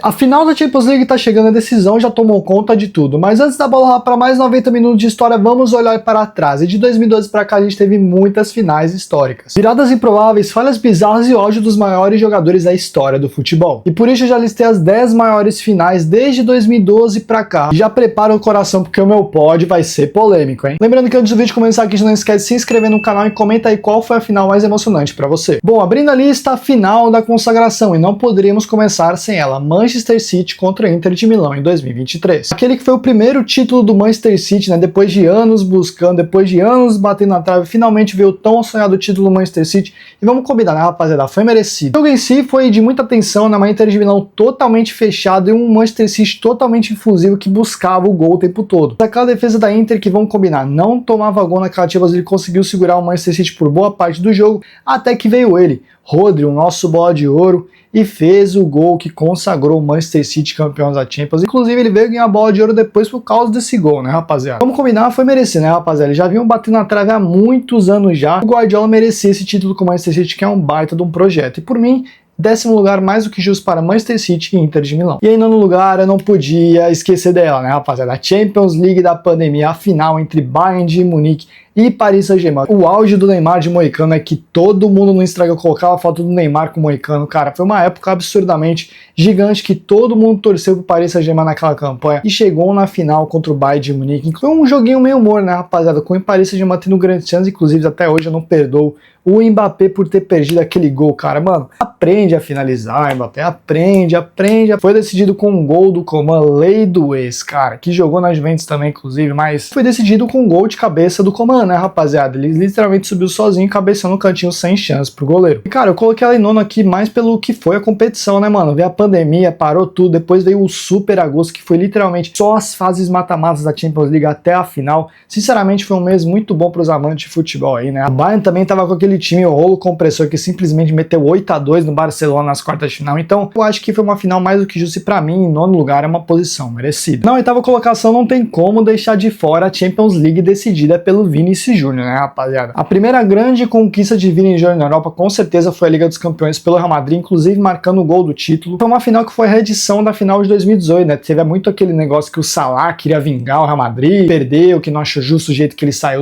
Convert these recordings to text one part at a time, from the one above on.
A final da Champions League tá chegando, a decisão já tomou conta de tudo, mas antes da bola rolar para mais 90 minutos de história, vamos olhar para trás. E de 2012 para cá a gente teve muitas finais históricas. Viradas improváveis, falhas bizarras e ódio dos maiores jogadores da história do futebol. E por isso eu já listei as 10 maiores finais desde 2012 para cá. E já prepara o coração porque o meu pod vai ser polêmico, hein? Lembrando que antes do vídeo começar aqui, não esquece de se inscrever no canal e comenta aí qual foi a final mais emocionante para você. Bom, abrindo a lista, a final da consagração, e não poderíamos começar sem ela. Manchester City contra Inter de Milão em 2023. Aquele que foi o primeiro título do Manchester City, né? Depois de anos buscando, depois de anos batendo na trave, finalmente veio o tão sonhado título do Manchester City. E vamos combinar, né, rapaziada? Foi merecido. O jogo em si foi de muita tensão, né? Uma Inter de Milão totalmente fechado e um Manchester City totalmente infusivo que buscava o gol o tempo todo. Aquela defesa da Inter que, vamos combinar, não tomava gol naquela Champions League, conseguiu segurar o Manchester City por boa parte do jogo, até que veio ele, Rodri, o nosso bola de ouro, e fez o gol que consagrou o Manchester City campeão da Champions. Inclusive ele veio ganhar a bola de ouro depois por causa desse gol, né, rapaziada? Vamos combinar, foi merecido, né, rapaziada? Eles já vinham batendo na trave há muitos anos já. O Guardiola merecia esse título com o Manchester City, que é um baita de um projeto. E por mim, 10º lugar mais do que justo para Manchester City e Inter de Milão. E aí, no lugar, eu não podia esquecer dela, né, rapaziada? A Champions League da pandemia, a final entre Bayern de Munique e Paris Saint-Germain. O auge do Neymar de moicano é que todo mundo no Instagram colocava a foto do Neymar com moicano. Cara, foi uma época absurdamente gigante que todo mundo torceu pro Paris Saint-Germain naquela campanha e chegou na final contra o Bayern de Munique. Foi um joguinho meio humor, né, rapaziada? Com o Paris Saint-Germain tendo grandes chances, inclusive até hoje eu não perdoo o Mbappé por ter perdido aquele gol, cara. Mano, aprende a finalizar, Mbappé, aprende. Foi decidido com um gol do Coman, lei do ex, cara, que jogou na Juventus também, inclusive, mas foi decidido com um gol de cabeça do Coman, né, rapaziada? Ele literalmente subiu sozinho, cabeçando no cantinho sem chance pro goleiro. E, cara, eu coloquei ela em nono aqui mais pelo que foi a competição, né, mano? Veio a pandemia, parou tudo, depois veio o Super Agosto, que foi literalmente só as fases mata-matas da Champions League até a final. Sinceramente, foi um mês muito bom pros amantes de futebol aí, né? O Bayern também tava com aquele time, o rolo compressor, que simplesmente meteu 8-2 no Barcelona nas quartas de final. Então, eu acho que foi uma final mais do que justa, e pra mim, em nono lugar, é uma posição merecida. Na oitava colocação, não tem como deixar de fora a Champions League decidida pelo Vinícius Júnior, né, rapaziada? A primeira grande conquista de Vini Júnior na Europa, com certeza, foi a Liga dos Campeões pelo Real Madrid, inclusive marcando o gol do título. Foi uma final que foi a reedição da final de 2018, né? Teve muito aquele negócio que o Salah queria vingar o Real Madrid, perdeu, que não achou justo o jeito que ele saiu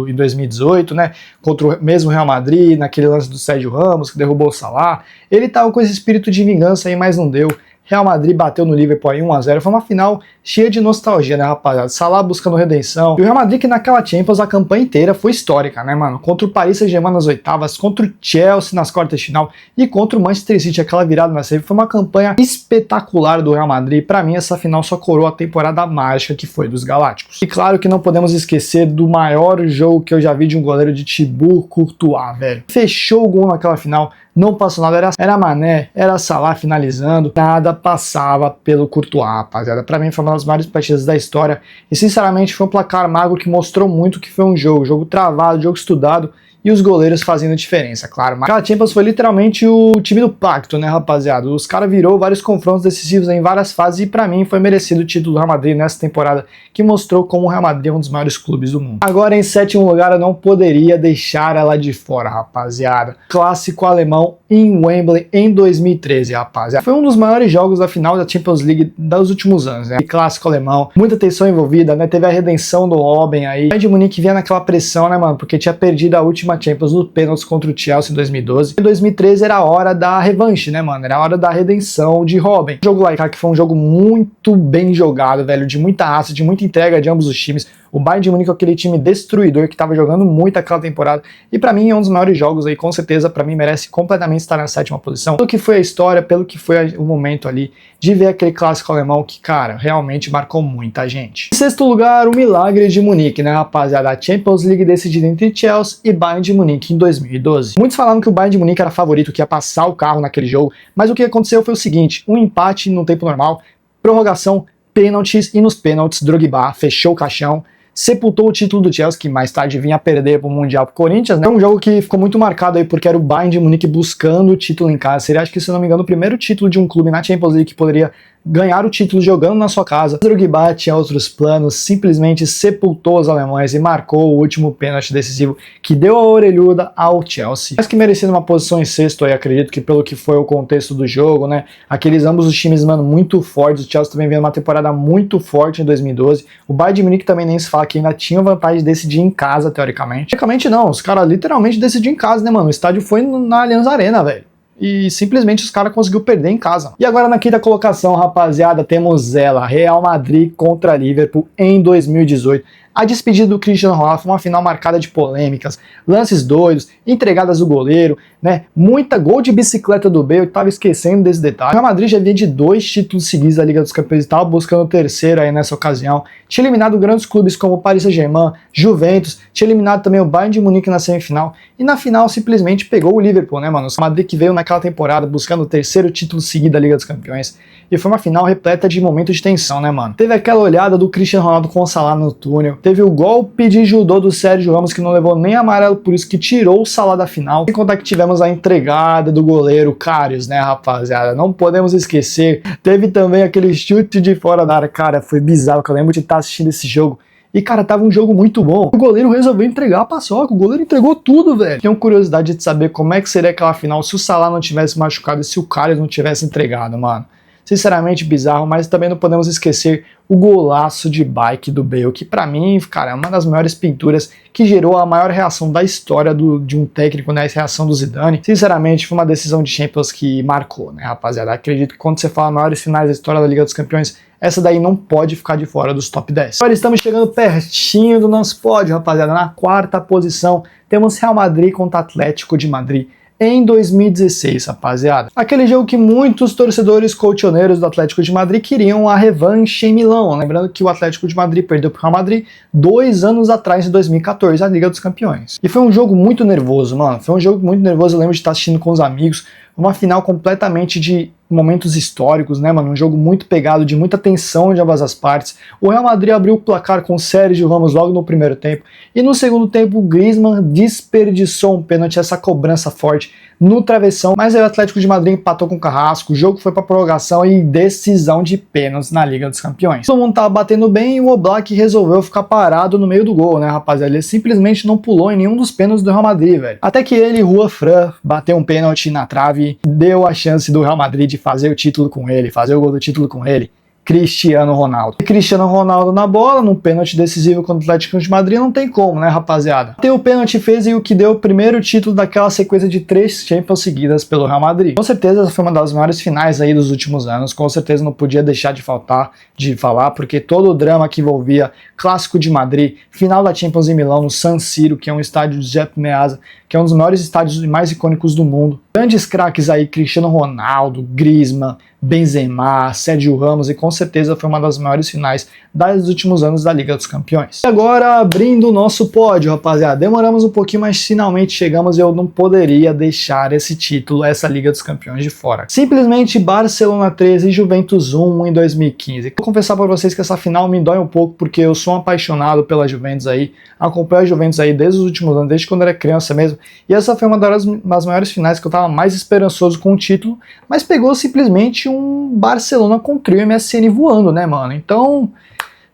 em 2018, né? Contra o mesmo Real Madrid, naquele lance do Sérgio Ramos, que derrubou o Salah. Ele tava com esse espírito de vingança aí, mas não deu. Real Madrid bateu no Liverpool aí 1-0, foi uma final cheia de nostalgia, né, rapaziada? Salah buscando redenção. E o Real Madrid, que naquela Champions a campanha inteira foi histórica, né, mano? Contra o Paris Saint-Germain nas oitavas, contra o Chelsea nas quartas de final e contra o Manchester City, aquela virada na semi. Foi uma campanha espetacular do Real Madrid. Pra mim, essa final só coroou a temporada mágica que foi dos Galácticos. E claro que não podemos esquecer do maior jogo que eu já vi de um goleiro, de Thibaut Courtois, velho. Fechou o gol naquela final. Não passou nada, era Mané, era Salah finalizando, nada passava pelo Courtois, rapaziada. Pra mim foi uma das maiores partidas da história e sinceramente foi um placar magro que mostrou muito que foi um jogo travado, jogo estudado e os goleiros fazendo diferença, claro. Mas aquela Champions foi literalmente o time do pacto, né, rapaziada? Os caras virou vários confrontos decisivos em várias fases e pra mim foi merecido o título do Real Madrid nessa temporada, que mostrou como o Real Madrid é um dos maiores clubes do mundo. Agora, em sétimo lugar, eu não poderia deixar ela de fora, rapaziada. Clássico alemão em Wembley em 2013, rapaziada. Foi um dos maiores jogos da final da Champions League dos últimos anos, né? Clássico alemão, muita tensão envolvida, né? Teve a redenção do Robben aí. O Bayern de Munique vinha naquela pressão, né, mano? Porque tinha perdido a última Champions no pênaltis contra o Chelsea em 2012. Em 2013 era a hora da revanche, né, mano? Era a hora da redenção de Robben. O jogo lá, cara, que foi um jogo muito bem jogado, velho, de muita raça, de muita entrega de ambos os times. O Bayern de Munique é aquele time destruidor que tava jogando muito aquela temporada e pra mim é um dos maiores jogos aí, com certeza, pra mim merece completamente estar na sétima posição. Pelo que foi a história, pelo que foi o momento ali de ver aquele clássico alemão que, cara, realmente marcou muita gente. Em sexto lugar, o milagre de Munique, né, rapaziada? A Champions League decidida entre Chelsea e Bayern de Munique em 2012. Muitos falavam que o Bayern de Munique era favorito, que ia passar o carro naquele jogo, mas o que aconteceu foi o seguinte, um empate no tempo normal, prorrogação, pênaltis e nos pênaltis Drogba fechou o caixão, sepultou o título do Chelsea, que mais tarde vinha a perder pro Mundial pro Corinthians, né? É um jogo que ficou muito marcado aí porque era o Bayern de Munique buscando o título em casa. Seria, acho que, se não me engano, o primeiro título de um clube na Champions League que poderia ganhar o título jogando na sua casa. Drogba tinha outros planos, simplesmente sepultou os alemães e marcou o último pênalti decisivo que deu a orelhuda ao Chelsea. Mas que merecia uma posição em sexto aí, acredito que pelo que foi o contexto do jogo, né? Aqueles ambos os times, mano, muito fortes. O Chelsea também vendo uma temporada muito forte em 2012. O Bayern de Munique também nem se fala que ainda tinha vantagem de decidir em casa, teoricamente. Teoricamente não, os caras literalmente decidiram em casa, né, mano? O estádio foi na Allianz Arena, velho. E simplesmente os caras conseguiu perder em casa. E agora na quinta colocação, rapaziada, temos ela, Real Madrid contra Liverpool em 2018. A despedida do Cristiano Ronaldo foi uma final marcada de polêmicas, lances doidos, entregadas do goleiro, né? Muita gol de bicicleta do Bale, eu tava esquecendo desse detalhe. O Real Madrid já vinha de 2 títulos seguidos da Liga dos Campeões e tava buscando o terceiro aí nessa ocasião. Tinha eliminado grandes clubes como o Paris Saint-Germain, Juventus, tinha eliminado também o Bayern de Munique na semifinal e na final simplesmente pegou o Liverpool, né, mano? O Madrid que veio naquela temporada buscando o terceiro título seguido da Liga dos Campeões. E foi uma final repleta de momentos de tensão, né, mano? Teve aquela olhada do Cristiano Ronaldo com o Salah no túnel, teve o golpe de judô do Sérgio Ramos que não levou nem amarelo, por isso que tirou o Salah da final. Sem contar que tivemos a entregada do goleiro Karius, né, rapaziada? Não podemos esquecer. Teve também aquele chute de fora da área, cara, foi bizarro, que eu lembro de estar assistindo esse jogo. E, cara, tava um jogo muito bom. O goleiro resolveu entregar a paçoca. O goleiro entregou tudo, velho. Tenho curiosidade de saber como é que seria aquela final se o Salah não tivesse machucado e se o Karius não tivesse entregado, mano. Sinceramente bizarro, mas também não podemos esquecer o golaço de bike do Bale, que pra mim, cara, é uma das maiores pinturas que gerou a maior reação da história de um técnico, né, essa reação do Zidane. Sinceramente, foi uma decisão de Champions que marcou, né, rapaziada? Acredito que quando você fala maiores finais da história da Liga dos Campeões, essa daí não pode ficar de fora dos top 10. Agora estamos chegando pertinho do nosso pódio, rapaziada. Na quarta posição, temos Real Madrid contra Atlético de Madrid em 2016, rapaziada. Aquele jogo que muitos torcedores colchoneiros do Atlético de Madrid queriam a revanche em Milão. Lembrando que o Atlético de Madrid perdeu para o Real Madrid 2 anos atrás, em 2014, a Liga dos Campeões. E foi um jogo muito nervoso, mano. Foi um jogo muito nervoso, eu lembro de estar assistindo com os amigos. Uma final completamente de momentos históricos, né, mano? Um jogo muito pegado, de muita tensão de ambas as partes. O Real Madrid abriu o placar com o Sérgio Ramos logo no primeiro tempo. E no segundo tempo, o Griezmann desperdiçou um pênalti, essa cobrança forte no travessão. Mas aí o Atlético de Madrid empatou com o Carrasco. O jogo foi pra prorrogação e decisão de pênaltis na Liga dos Campeões. Todo mundo tava batendo bem e o Oblak resolveu ficar parado no meio do gol, né, rapaziada? Ele simplesmente não pulou em nenhum dos pênaltis do Real Madrid, velho. Até que ele, Rua Fran, bateu um pênalti na trave, deu a chance do Real Madrid de fazer o título com ele, fazer o gol do título com ele. Cristiano Ronaldo. E Cristiano Ronaldo na bola, num pênalti decisivo contra o Atlético de Madrid, não tem como, né, rapaziada? Tem o pênalti fez e o que deu o primeiro título daquela sequência de 3 Champions seguidas pelo Real Madrid. Com certeza foi uma das maiores finais aí dos últimos anos, com certeza não podia deixar de falar, porque todo o drama que envolvia Clássico de Madrid, final da Champions em Milão, no San Siro, que é um estádio de Giuseppe Meazza, que é um dos maiores estádios mais icônicos do mundo. Grandes craques aí, Cristiano Ronaldo, Griezmann, Benzema, Sérgio Ramos, e com certeza foi uma das maiores finais dos últimos anos da Liga dos Campeões. E agora abrindo o nosso pódio, rapaziada, demoramos um pouquinho, mas finalmente chegamos e eu não poderia deixar esse título, essa Liga dos Campeões de fora. Simplesmente Barcelona 13 e Juventus 1 em 2015. Vou confessar para vocês que essa final me dói um pouco, porque eu sou um apaixonado pela Juventus aí, acompanho a Juventus aí desde os últimos anos, desde quando eu era criança mesmo, e essa foi uma das maiores finais que eu tava mais esperançoso com o título, mas pegou simplesmente um Barcelona com o trio MSN voando, né, mano? Então,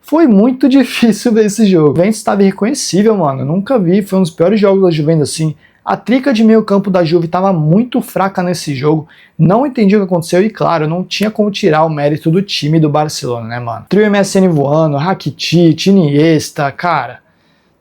foi muito difícil ver esse jogo. A Juventus estava irreconhecível, mano. Eu nunca vi, foi um dos piores jogos da Juventus assim. A trica de meio campo da Juve estava muito fraca nesse jogo. Não entendi o que aconteceu e, claro, não tinha como tirar o mérito do time do Barcelona, né, mano? Trio MSN voando, Rakitic, Iniesta, cara,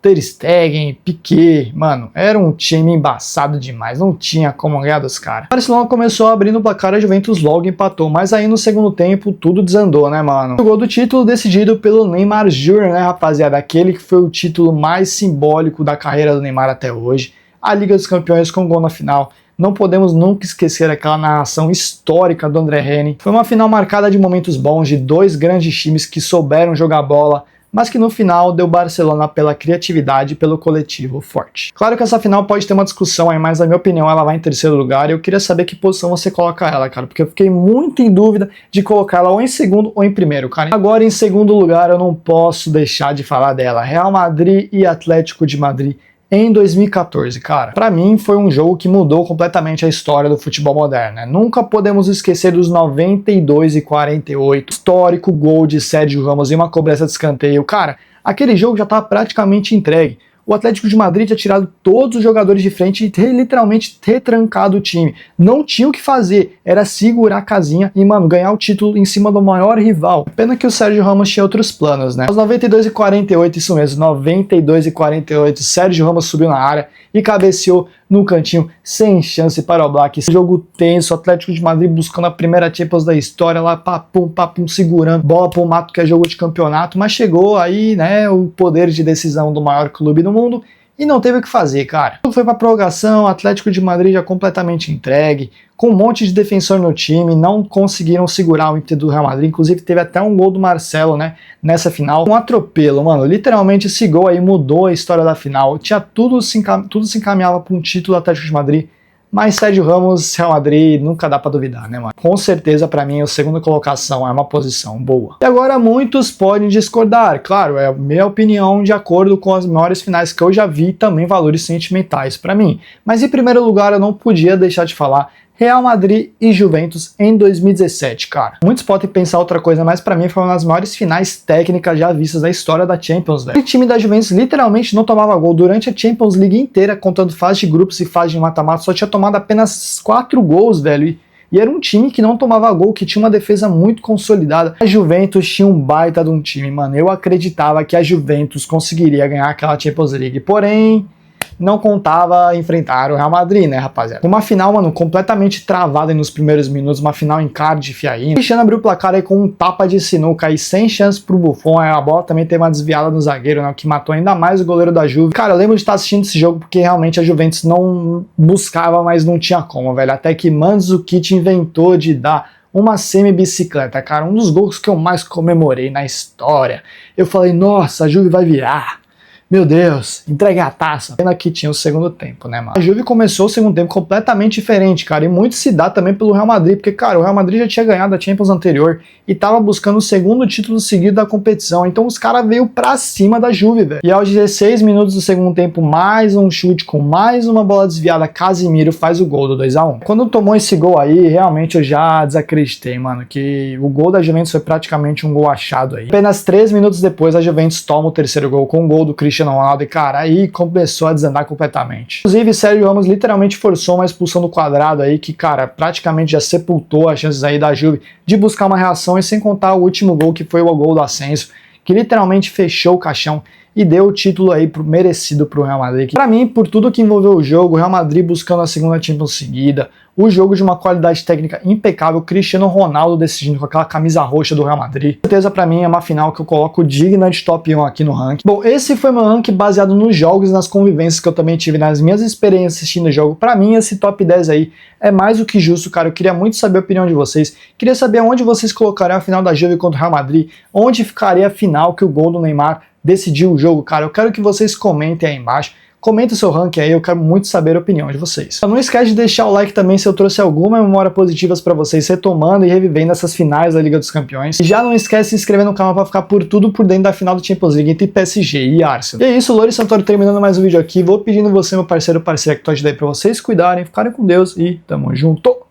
Ter Stegen, Piqué, mano, era um time embaçado demais, não tinha como ganhar dos caras. O Barcelona começou abrindo o placar, a Juventus logo empatou, mas aí no segundo tempo tudo desandou, né, mano? O gol do título decidido pelo Neymar Jr., né, rapaziada? Aquele que foi o título mais simbólico da carreira do Neymar até hoje. A Liga dos Campeões com gol na final. Não podemos nunca esquecer aquela narração histórica do André Reni. Foi uma final marcada de momentos bons, de 2 grandes times que souberam jogar bola, mas que no final deu Barcelona pela criatividade e pelo coletivo forte. Claro que essa final pode ter uma discussão aí, mas na minha opinião ela vai em terceiro lugar, e eu queria saber que posição você coloca ela, cara, porque eu fiquei muito em dúvida de colocar ela ou em segundo ou em primeiro, cara. Agora em segundo lugar eu não posso deixar de falar dela, Real Madrid e Atlético de Madrid em 2014, cara. Pra mim foi um jogo que mudou completamente a história do futebol moderno, né? Nunca podemos esquecer dos 92-48, histórico gol de Sérgio Ramos e uma cobrança de escanteio. Cara, aquele jogo já estava praticamente entregue. O Atlético de Madrid tinha tirado todos os jogadores de frente e literalmente retrancado o time. Não tinha o que fazer, era segurar a casinha e, mano, ganhar o título em cima do maior rival. Pena que o Sérgio Ramos tinha outros planos, né? Aos 92-48, isso mesmo, 92-48, Sérgio Ramos subiu na área e cabeceou no cantinho, sem chance para o Black. Esse jogo tenso, o Atlético de Madrid buscando a primeira Champions da história, lá papum, papum, segurando, bola pro mato que é jogo de campeonato, mas chegou aí, né, o poder de decisão do maior clube do mundo e não teve o que fazer, cara. Foi pra prorrogação, o Atlético de Madrid já completamente entregue, com um monte de defensor no time, não conseguiram segurar o ímpeto do Real Madrid, inclusive teve até um gol do Marcelo, né, nessa final. Um atropelo, mano, literalmente esse gol aí mudou a história da final, tinha tudo se encaminhava para um título do Atlético de Madrid, mas Sérgio Ramos, Real Madrid, nunca dá pra duvidar, né, mano? Com certeza, pra mim, a segunda colocação é uma posição boa. E agora muitos podem discordar, claro, é a minha opinião de acordo com as maiores finais que eu já vi, também valores sentimentais pra mim. Mas em primeiro lugar, eu não podia deixar de falar Real Madrid e Juventus em 2017, cara. Muitos podem pensar outra coisa, mas pra mim foi uma das maiores finais técnicas já vistas da história da Champions, velho. O time da Juventus literalmente não tomava gol durante a Champions League inteira, contando fase de grupos e fase de mata-mata, só tinha tomado apenas 4 gols, velho. E era um time que não tomava gol, que tinha uma defesa muito consolidada. A Juventus tinha um baita de um time, mano. Eu acreditava que a Juventus conseguiria ganhar aquela Champions League, porém não contava enfrentar o Real Madrid, né, rapaziada? Uma final, mano, completamente travada nos primeiros minutos, uma final em Cardiff aí. O Cristiano abriu o placar aí com um tapa de sinuca aí, sem chance pro Buffon, aí a bola também teve uma desviada no zagueiro, né, que matou ainda mais o goleiro da Juve. Cara, eu lembro de estar assistindo esse jogo porque realmente a Juventus não buscava, mas não tinha como, velho. Até que Mandzukic inventou de dar uma semi-bicicleta, cara, um dos gols que eu mais comemorei na história. Eu falei, nossa, a Juve vai virar. Meu Deus, entregue a taça. Pena que tinha o segundo tempo, né, mano? A Juve começou o segundo tempo completamente diferente, cara, e muito se dá também pelo Real Madrid, porque, cara, o Real Madrid já tinha ganhado a Champions anterior e tava buscando o segundo título seguido da competição, então os caras veio pra cima da Juve, velho. E aos 16 minutos do segundo tempo, mais um chute com mais uma bola desviada, Casemiro faz o gol do 2-1. Quando tomou esse gol aí, realmente eu já desacreditei, mano, que o gol da Juventus foi praticamente um gol achado aí. Apenas 3 minutos depois, a Juventus toma o terceiro gol com o gol do Cristiano Ronaldo e, cara, aí começou a desandar completamente. Inclusive, Sérgio Ramos literalmente forçou uma expulsão do quadrado aí que, cara, praticamente já sepultou as chances aí da Juve de buscar uma reação, e sem contar o último gol, que foi o gol do Asensio, que literalmente fechou o caixão e deu o título aí merecido pro Real Madrid. Para mim, por tudo que envolveu o jogo, o Real Madrid buscando a segunda Champions seguida, o jogo de uma qualidade técnica impecável, Cristiano Ronaldo decidindo com aquela camisa roxa do Real Madrid. Com certeza, para mim, é uma final que eu coloco digna de top 1 aqui no ranking. Bom, esse foi meu ranking baseado nos jogos e nas convivências que eu também tive, nas minhas experiências assistindo o jogo. Para mim, esse top 10 aí é mais do que justo, cara. Eu queria muito saber a opinião de vocês. Queria saber onde vocês colocariam a final da Juve contra o Real Madrid, onde ficaria a final que o gol do Neymar decidiu o jogo, cara. Eu quero que vocês comentem aí embaixo. Comenta o seu ranking aí, eu quero muito saber a opinião de vocês. Não esquece de deixar o like também se eu trouxe alguma memória positivas pra vocês, retomando e revivendo essas finais da Liga dos Campeões. E já não esquece de se inscrever no canal pra ficar por tudo por dentro da final do Champions League entre PSG e Arsenal. E é isso, Louri Santoro terminando mais um vídeo aqui. Vou pedindo você, meu parceiro, parceira, que tô ajudando aí pra vocês cuidarem, ficarem com Deus e tamo junto!